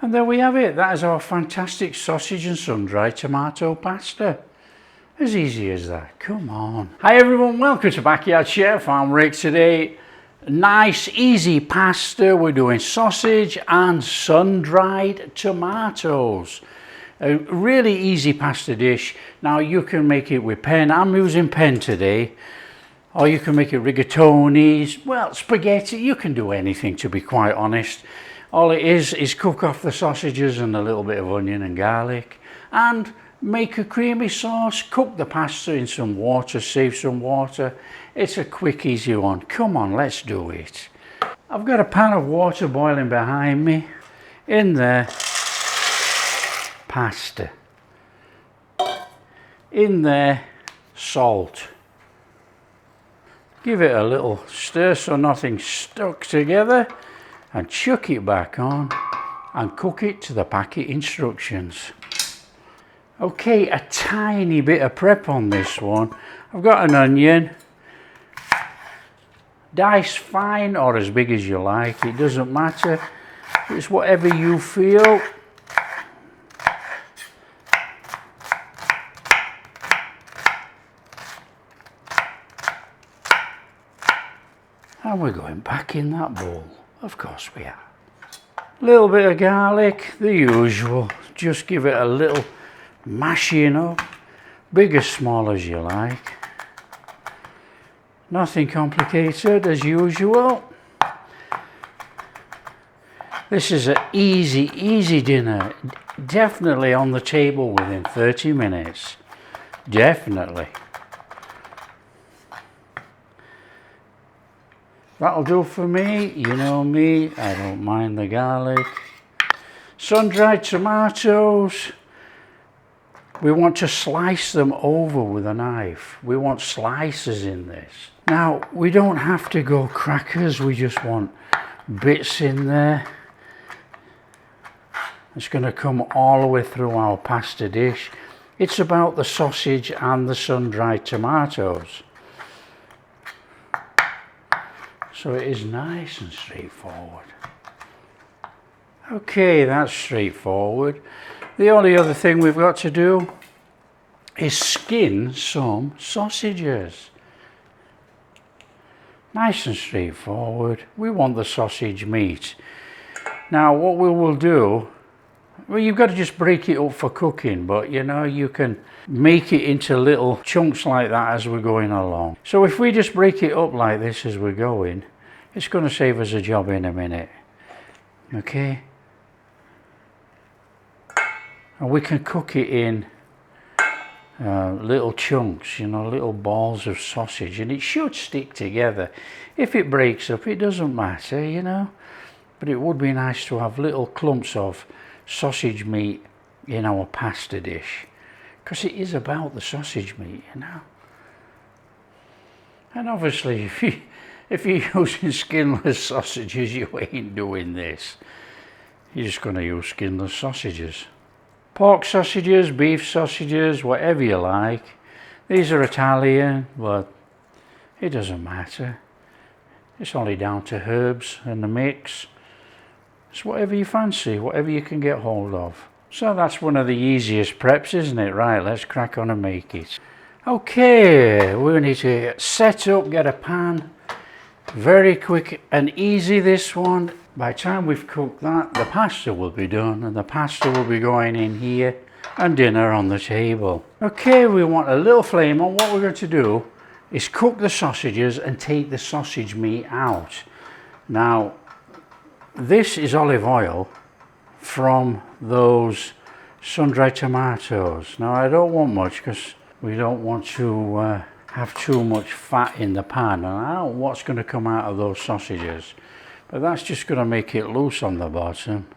And there we have it. That is our fantastic sausage and sun-dried tomato pasta. As easy as that. Come on. Hi everyone, welcome to Backyard Chef. I'm Rick today. Nice, easy pasta. We're doing sausage and sun-dried tomatoes. A really easy pasta dish. Now you can make it with pen. I'm using pen today. Or you can make it rigatoni, well, spaghetti. You can do anything, to be quite honest. All it is cook off the sausages and a little bit of onion and garlic and make a creamy sauce. Cook the pasta in some water, save some water. It's a quick, easy one. Come on, let's do it. I've got a pan of water boiling behind me. In there, pasta. In there, salt. Give it a little stir so nothing's stuck together. And chuck it back on and cook it to the packet instructions. Okay, a tiny bit of prep on this one. I've got an onion, diced fine or as big as you like, it doesn't matter. It's whatever you feel. And we're going back in that bowl. Of course we are. A little bit of garlic, the usual. Just give it a little mashing up. Big or small as you like. Nothing complicated as usual. This is an easy dinner. Definitely on the table within 30 minutes. Definitely. That'll do for me, you know me, I don't mind the garlic. Sun-dried tomatoes, we want to slice them over with a knife. We want slices in this. Now, we don't have to go crackers, we just want bits in there. It's going to come all the way through our pasta dish. It's about the sausage and the sun-dried tomatoes. So it is nice and straightforward. Okay, that's straightforward. The only other thing we've got to do is skin some sausages. Nice and straightforward. We want the sausage meat. Now what we will do, well, you've got to just break it up for cooking, but you know, you can make it into little chunks like that as we're going along. So if we just break it up like this as we're going, it's going to save us a job in a minute. Okay? And we can cook it in little chunks, you know, little balls of sausage, and it should stick together. If it breaks up, it doesn't matter, you know, but it would be nice to have little clumps of sausage meat in our pasta dish, because it is about the sausage meat, you know. And obviously if you're using skinless sausages, you ain't doing this. You're just going to use skinless sausages. Pork sausages, beef sausages, whatever you like. These are Italian, but it doesn't matter. It's only down to herbs and the mix. It's whatever you fancy, whatever you can get hold of. So that's one of the easiest preps, isn't it? Right, let's crack on and make it. Okay, we need to set up, get a pan. Very quick and easy, this one. By the time we've cooked that, the pasta will be done, and the pasta will be going in here and dinner on the table. Okay, we want a little flame on. What we're going to do is cook the sausages and take the sausage meat out. Now, this is olive oil from those sun-dried tomatoes. Now, I don't want much because we don't want to have too much fat in the pan, and I don't know what's going to come out of those sausages, but that's just going to make it loose on the bottom.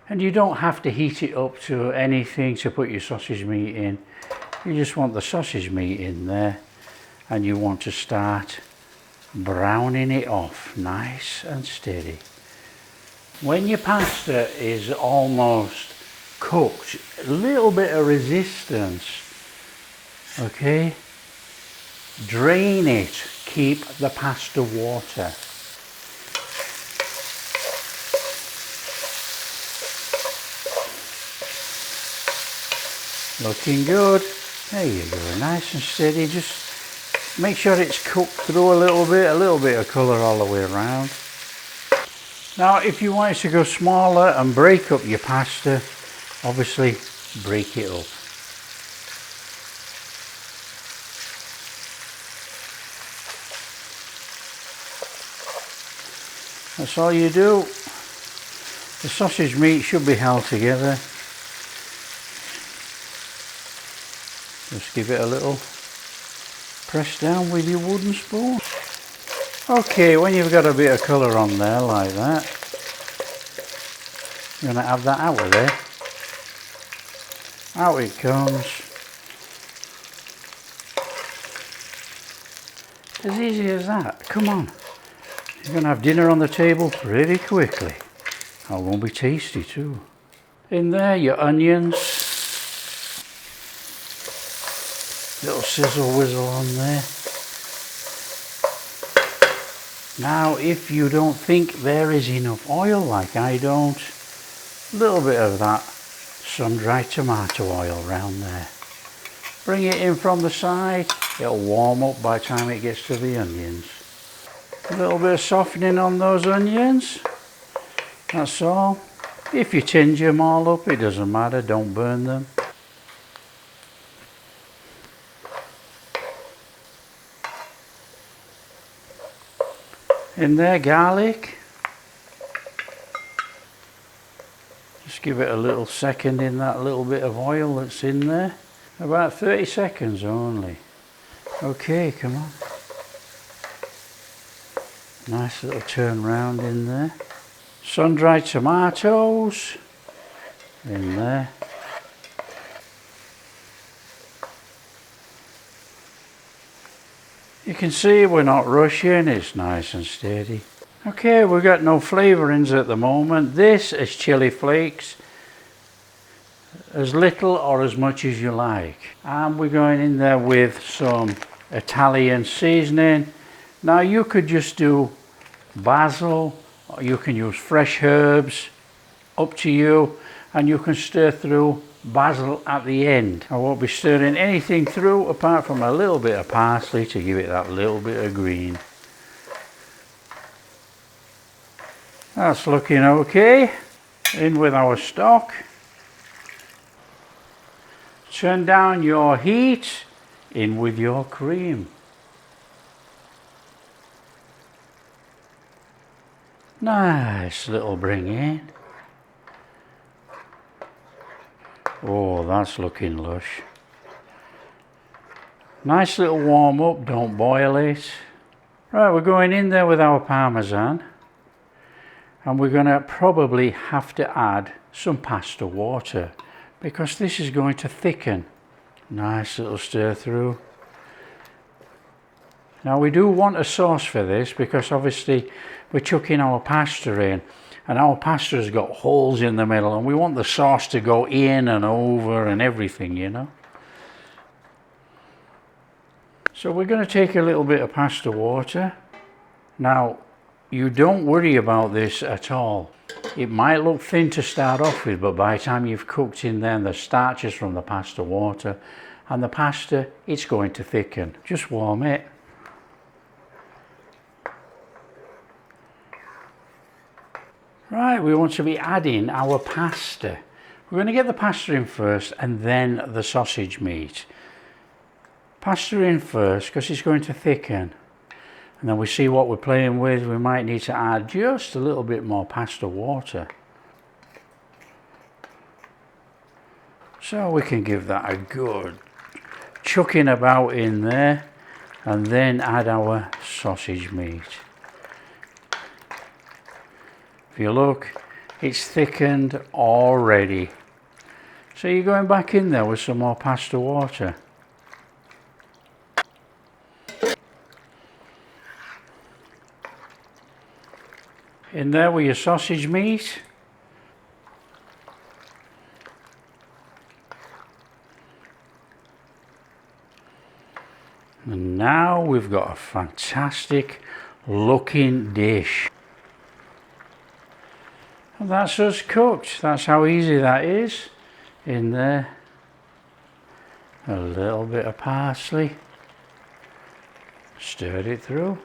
And you don't have to heat it up to anything to put your sausage meat in. You just want the sausage meat in there, and you want to start browning it off nice and steady. When your pasta is almost cooked, a little bit of resistance, okay, drain it, keep the pasta water. Looking good. There you go, nice and steady. Just make sure it's cooked through a little bit of colour all the way around. Now if you want it to go smaller and break up your pasta, obviously break it up. That's all you do. The sausage meat should be held together. Just give it a little press down with your wooden spoon. Okay, when you've got a bit of colour on there like that, you're going to have that out of there. Out it comes. As easy as that. Come on. You're going to have dinner on the table pretty quickly. That won't be tasty too. In there, your onions. Little sizzle whizzle on there. Now, if you don't think there is enough oil, like I don't, a little bit of that sun-dried tomato oil around there. Bring it in from the side. It'll warm up by the time it gets to the onions. A little bit of softening on those onions. That's all. If you tinge them all up, it doesn't matter, don't burn them. In there, garlic. Just give it a little second in that little bit of oil that's in there. About 30 seconds only. Okay, come on. Nice little turn round in there. Sun-dried tomatoes in there. You can see we're not rushing, it's nice and steady. Okay, we've got no flavourings at the moment. This is chili flakes, as little or as much as you like. And we're going in there with some Italian seasoning. Now you could just do basil, or you can use fresh herbs, up to you, and you can stir through basil at the end. I won't be stirring anything through apart from a little bit of parsley to give it that little bit of green. That's looking okay. In with our stock. Turn down your heat. In with your cream. Nice little bring in. Oh, that's looking lush. Nice little warm up, don't boil it. Right, we're going in there with our Parmesan. And we're going to probably have to add some pasta water, because this is going to thicken. Nice little stir through. Now we do want a sauce for this, because obviously we're chucking our pasta in, and our pasta has got holes in the middle, and we want the sauce to go in and over and everything, you know. So we're going to take a little bit of pasta water. Now you don't worry about this at all. It might look thin to start off with, but by the time you've cooked in there the starches from the pasta water and the pasta, it's going to thicken. Just warm it. Right, we want to be adding our pasta. We're going to get the pasta in first and then the sausage meat. Pasta in first because it's going to thicken. And then we see what we're playing with. We might need to add just a little bit more pasta water. So we can give that a good chucking about in there and then add our sausage meat. If you look, it's thickened already. So you're going back in there with some more pasta water. In there with your sausage meat. And now we've got a fantastic looking dish. And that's us cooked. That's how easy that is in there. A little bit of parsley. Stir it through.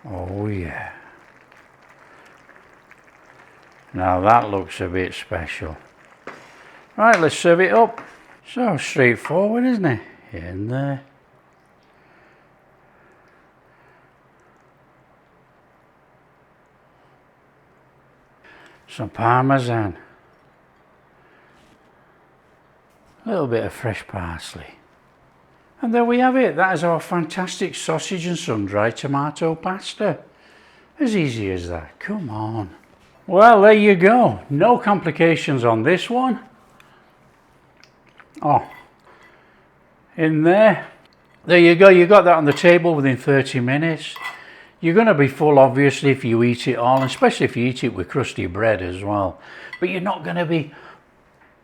Oh yeah. Now that looks a bit special. Right, let's serve it up. So straightforward, isn't it? In there. Some Parmesan. A little bit of fresh parsley. And there we have it. That is our fantastic sausage and sun-dried tomato pasta. As easy as that. Come on. Well, there you go. No complications on this one. Oh, in there. There you go. You got that on the table within 30 minutes. You're going to be full, obviously, if you eat it all, especially if you eat it with crusty bread as well. But you're not going to be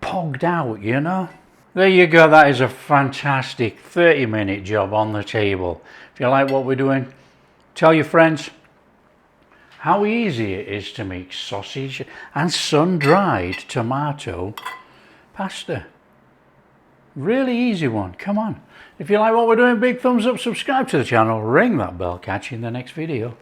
pogged out, you know. There you go. That is a fantastic 30-minute job on the table. If you like what we're doing, tell your friends how easy it is to make sausage and sun-dried tomato pasta. Really easy one. Come on. If you like what we're doing, big thumbs up, subscribe to the channel, ring that bell, catch you in the next video.